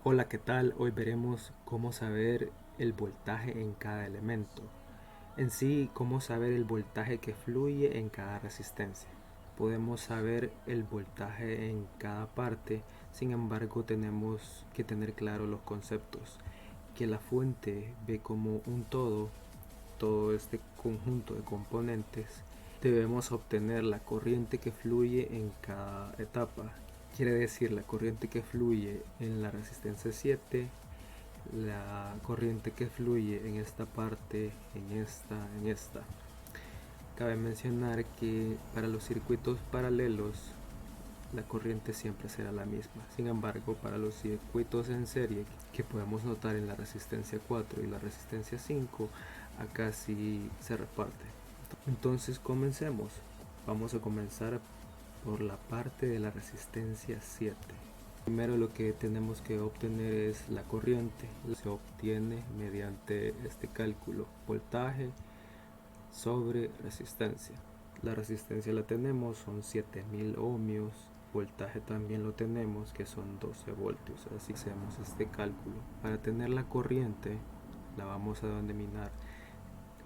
Hola, ¿qué tal? Hoy veremos cómo saber el voltaje en cada elemento. En sí, cómo saber el voltaje que fluye en cada resistencia. Podemos saber el voltaje en cada parte, sin embargo tenemos que tener claro los conceptos, que la fuente ve como un todo este conjunto de componentes. Debemos obtener la corriente que fluye en cada etapa. Quiere decir la corriente que fluye en la resistencia 7, la corriente que fluye en esta parte, en esta. Cabe mencionar que para los circuitos paralelos la corriente siempre será la misma. Sin embargo, para los circuitos en serie que podemos notar en la resistencia 4 y la resistencia 5, acá sí se reparte. Entonces comencemos. Vamos a comenzar por la parte de la resistencia 7. Primero lo que tenemos que obtener es la corriente. Se obtiene mediante este cálculo: voltaje sobre resistencia. La resistencia la tenemos, son 7000 ohmios. Voltaje también lo tenemos, que son 12 voltios. Así hacemos este cálculo. Para tener la corriente la vamos a denominar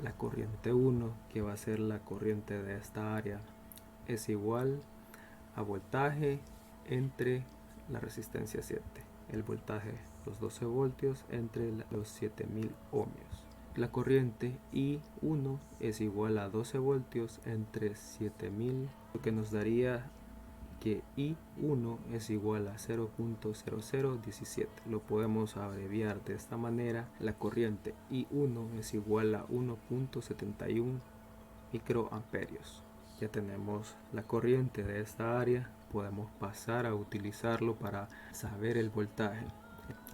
la corriente 1, que va a ser la corriente de esta área, es igual a voltaje entre la resistencia 7, el voltaje, los 12 voltios entre los 7000 ohmios. La corriente I1 es igual a 12 voltios entre 7000, lo que nos daría que I1 es igual a 0.0017. Lo podemos abreviar de esta manera: la corriente I1 es igual a 1.71 microamperios. Ya tenemos la corriente de esta área, podemos pasar a utilizarlo para saber el voltaje.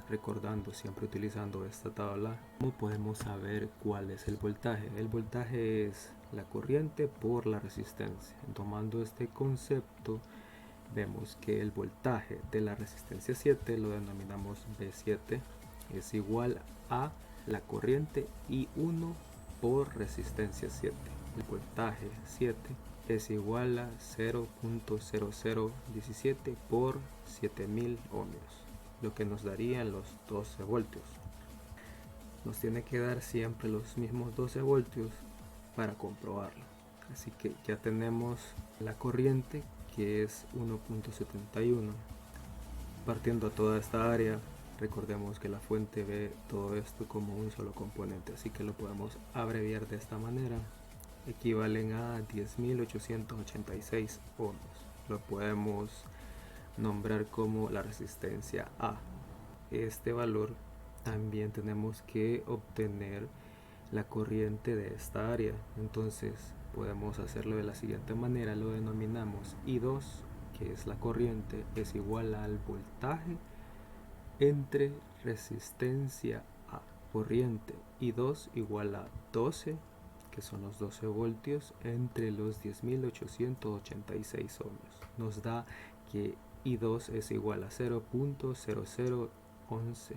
Recordando, siempre utilizando esta tabla, ¿cómo podemos saber cuál es el voltaje? El voltaje es la corriente por la resistencia. Tomando este concepto, vemos que el voltaje de la resistencia 7 lo denominamos V7, es igual a la corriente I1 por resistencia 7. El voltaje 7 es igual a 0.0017 por 7000 ohmios, lo que nos darían los 12 voltios. Nos tiene que dar siempre los mismos 12 voltios para comprobarlo. Así que ya tenemos la corriente, que es 1.71. Partiendo a toda esta área, recordemos que la fuente ve todo esto como un solo componente, así que lo podemos abreviar de esta manera: equivalen a 10.886 ohmios. Lo podemos nombrar como la resistencia A. Este valor también tenemos que obtener la corriente de esta área, entonces podemos hacerlo de la siguiente manera: lo denominamos I2, que es la corriente, es igual al voltaje entre resistencia A. Corriente I2 igual a 12, que son los 12 voltios, entre los 10.886 ohmios. Nos da que I2 es igual a 0.0011.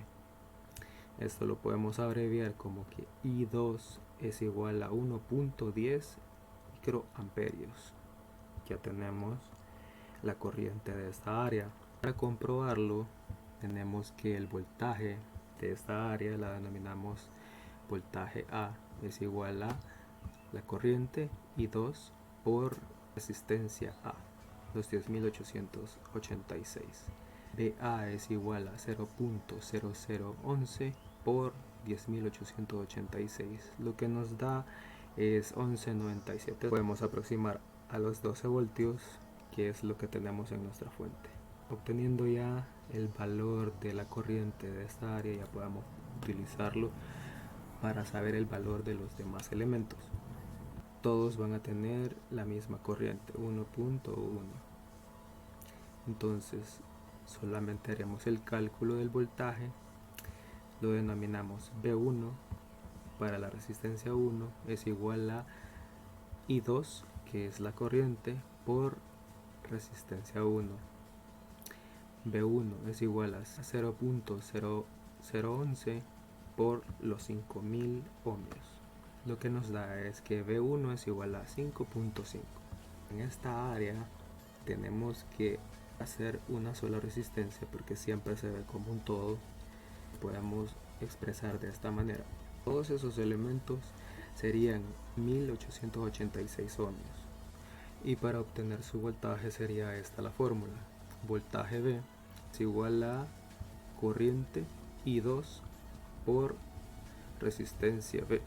Esto lo podemos abreviar como que I2 es igual a 1.10 microamperios. Ya tenemos la corriente de esta área. Para comprobarlo, tenemos que el voltaje de esta área la denominamos voltaje A, es igual a la corriente I2 por resistencia A, los 10.886. BA es igual a 0.0011 por 10.886, lo que nos da es 11.97. Podemos aproximar a los 12 voltios, que es lo que tenemos en nuestra fuente. Obteniendo ya el valor de la corriente de esta área, ya podemos utilizarlo para saber el valor de los demás elementos. Todos van a tener la misma corriente, 1.1. Entonces solamente haremos el cálculo del voltaje, lo denominamos B1 para la resistencia 1, es igual a I2, que es la corriente, por resistencia 1. B1 es igual a 0.0011 por los 5000 ohmios. Lo que nos da es que B1 es igual a 5.5. En esta área tenemos que hacer una sola resistencia porque siempre se ve como un todo. podemos expresar de esta manera. Todos esos elementos serían 1886 ohmios. Y para obtener su voltaje sería esta la fórmula. Voltaje V es igual a corriente I2 por resistencia V.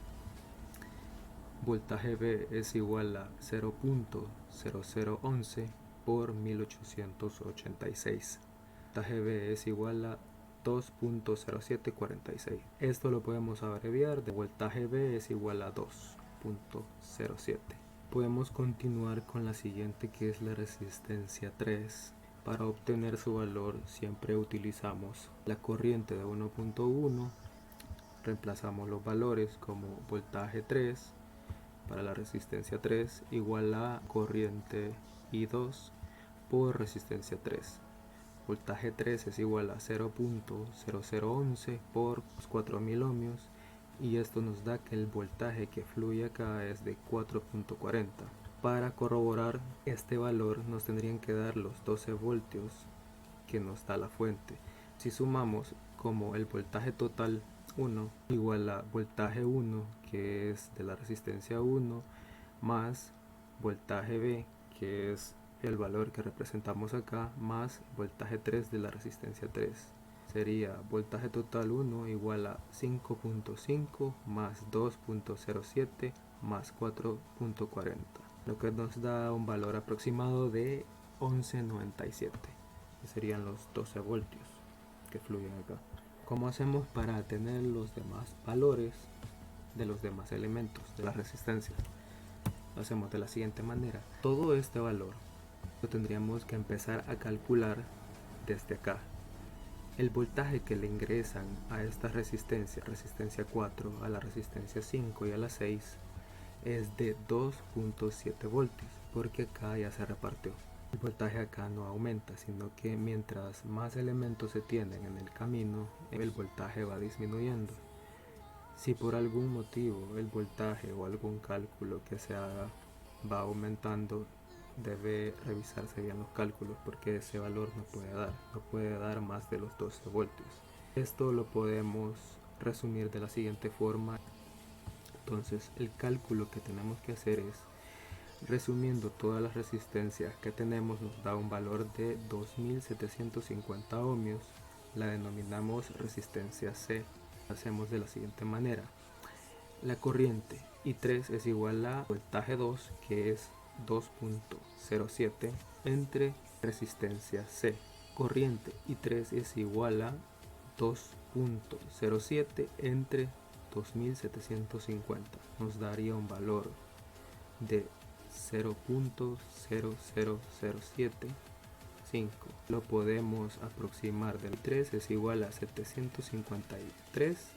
Voltaje V es igual a 0.0011 por 1886. Voltaje V es igual a 2.0746. Esto lo podemos abreviar de voltaje V es igual a 2.07. Podemos continuar con la siguiente, que es la resistencia 3. Para obtener su valor siempre utilizamos la corriente de 1.1, reemplazamos los valores como voltaje 3 para la resistencia 3 igual a corriente I2 por resistencia 3. Voltaje 3 es igual a 0.0011 por 4000 ohmios, y esto nos da que el voltaje que fluye acá es de 4.40. Para corroborar este valor nos tendrían que dar los 12 voltios que nos da la fuente. Si sumamos como el voltaje total 1 igual a voltaje 1, que es de la resistencia 1, más voltaje V, que es el valor que representamos acá, más voltaje 3 de la resistencia 3. Sería voltaje total 1 igual a 5.5 más 2.07 más 4.40, lo que nos da un valor aproximado de 1197, que serían los 12 voltios que fluyen acá. ¿Cómo hacemos para tener los demás valores de los demás elementos de la resistencia? Lo hacemos de la siguiente manera. Todo este valor lo tendríamos que empezar a calcular desde acá. El voltaje que le ingresan a esta resistencia 4, a la resistencia 5 y a la 6 es de 2.7 voltios, porque acá ya se repartió. El voltaje acá no aumenta, sino que mientras más elementos se tienen en el camino, el voltaje va disminuyendo. Si por algún motivo el voltaje o algún cálculo que se haga va aumentando, debe revisarse bien los cálculos, porque ese valor no puede dar más de los 12 voltios. Esto lo podemos resumir de la siguiente forma. Entonces el cálculo que tenemos que hacer es, resumiendo todas las resistencias que tenemos, nos da un valor de 2750 ohmios. La denominamos resistencia C. Hacemos de la siguiente manera. La corriente I3 es igual a voltaje 2, que es 2.07, entre resistencia C. Corriente I3 es igual a 2.07 entre 2750. Nos daría un valor de 0.00075. Lo podemos aproximar del 3 es igual a 753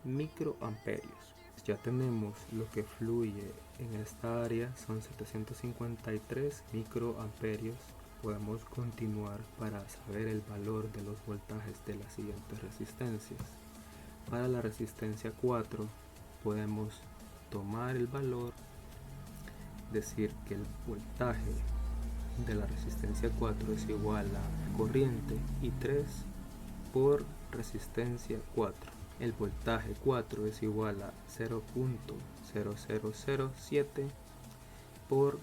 microamperios. Ya tenemos lo que fluye en esta área, son 753 microamperios. Podemos continuar para saber el valor de los voltajes de las siguientes resistencias. Para la resistencia 4 podemos tomar el valor, decir que el voltaje de la resistencia 4 es igual a corriente I3 por resistencia 4. El voltaje 4 es igual a 0.0007 por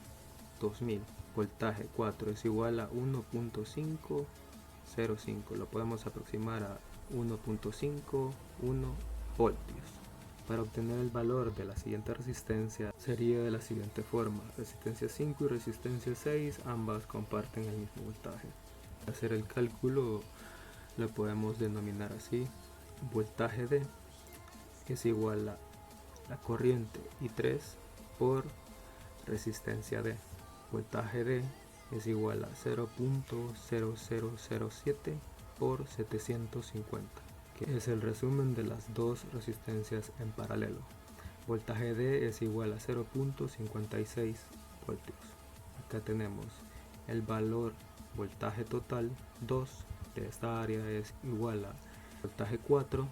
2000. Voltaje 4 es igual a 1.505. Lo podemos aproximar a 1.51 voltios. Para obtener el valor de la siguiente resistencia sería de la siguiente forma. Resistencia 5 y resistencia 6 ambas comparten el mismo voltaje. Para hacer el cálculo lo podemos denominar así. Voltaje D es igual a la corriente I3 por resistencia D. Voltaje D es igual a 0.0007 por 750, que es el resumen de las dos resistencias en paralelo. Voltaje D es igual a 0.56 voltios. Acá tenemos el valor voltaje total 2 de esta área es igual a voltaje 4,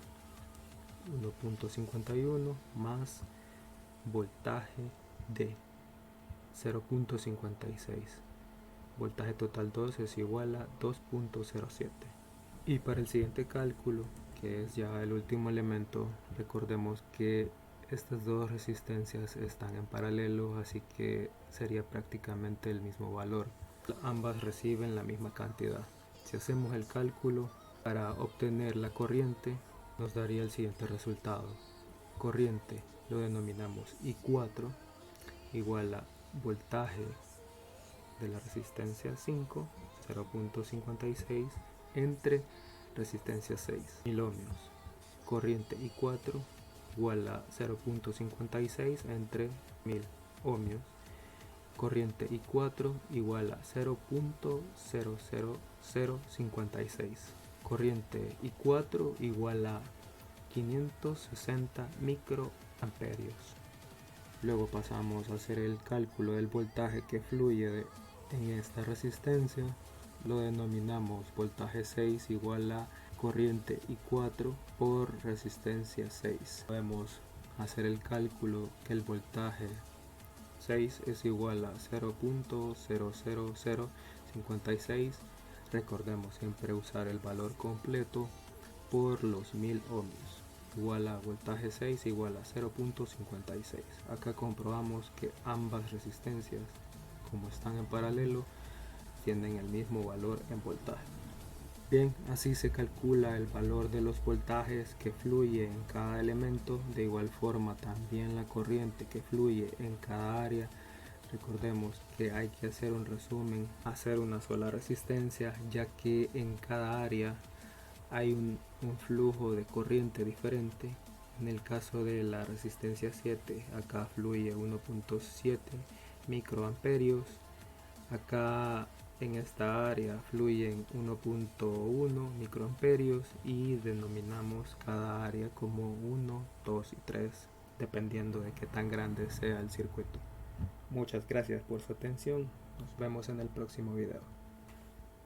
1.51 más voltaje D, 0.56. Voltaje total 2 es igual a 2.07. Y para el siguiente cálculo, que es ya el último elemento, recordemos que estas dos resistencias están en paralelo, así que sería prácticamente el mismo valor. Ambas reciben la misma cantidad. Si hacemos el cálculo para obtener la corriente, nos daría el siguiente resultado. Corriente lo denominamos I4 igual a voltaje de la resistencia 5, 0.56 entre resistencia 6, 1000 ohmios. Corriente I4 igual a 0.56 entre 1000 ohmios. Corriente I4 igual a 0.00056. Corriente I4 igual a 560 microamperios. Luego pasamos a hacer el cálculo del voltaje que fluye en esta resistencia. Lo denominamos voltaje 6 igual a corriente I4 por resistencia 6. Podemos hacer el cálculo que el voltaje 6 es igual a 0.00056. Recordemos siempre usar el valor completo por los 1000 ohmios. Igual a voltaje 6 igual a 0.56. Acá comprobamos que ambas resistencias, como están en paralelo, tienen el mismo valor en voltaje. Bien, así se calcula el valor de los voltajes que fluye en cada elemento. De igual forma también la corriente que fluye en cada área. Recordemos que hay que hacer un resumen, hacer una sola resistencia, ya que en cada área hay un flujo de corriente diferente. En el caso de la resistencia 7, acá fluye 1.7 microamperios. Acá en esta área fluyen 1.1 microamperios y denominamos cada área como 1, 2 y 3, dependiendo de qué tan grande sea el circuito. Muchas gracias por su atención. Nos vemos en el próximo video.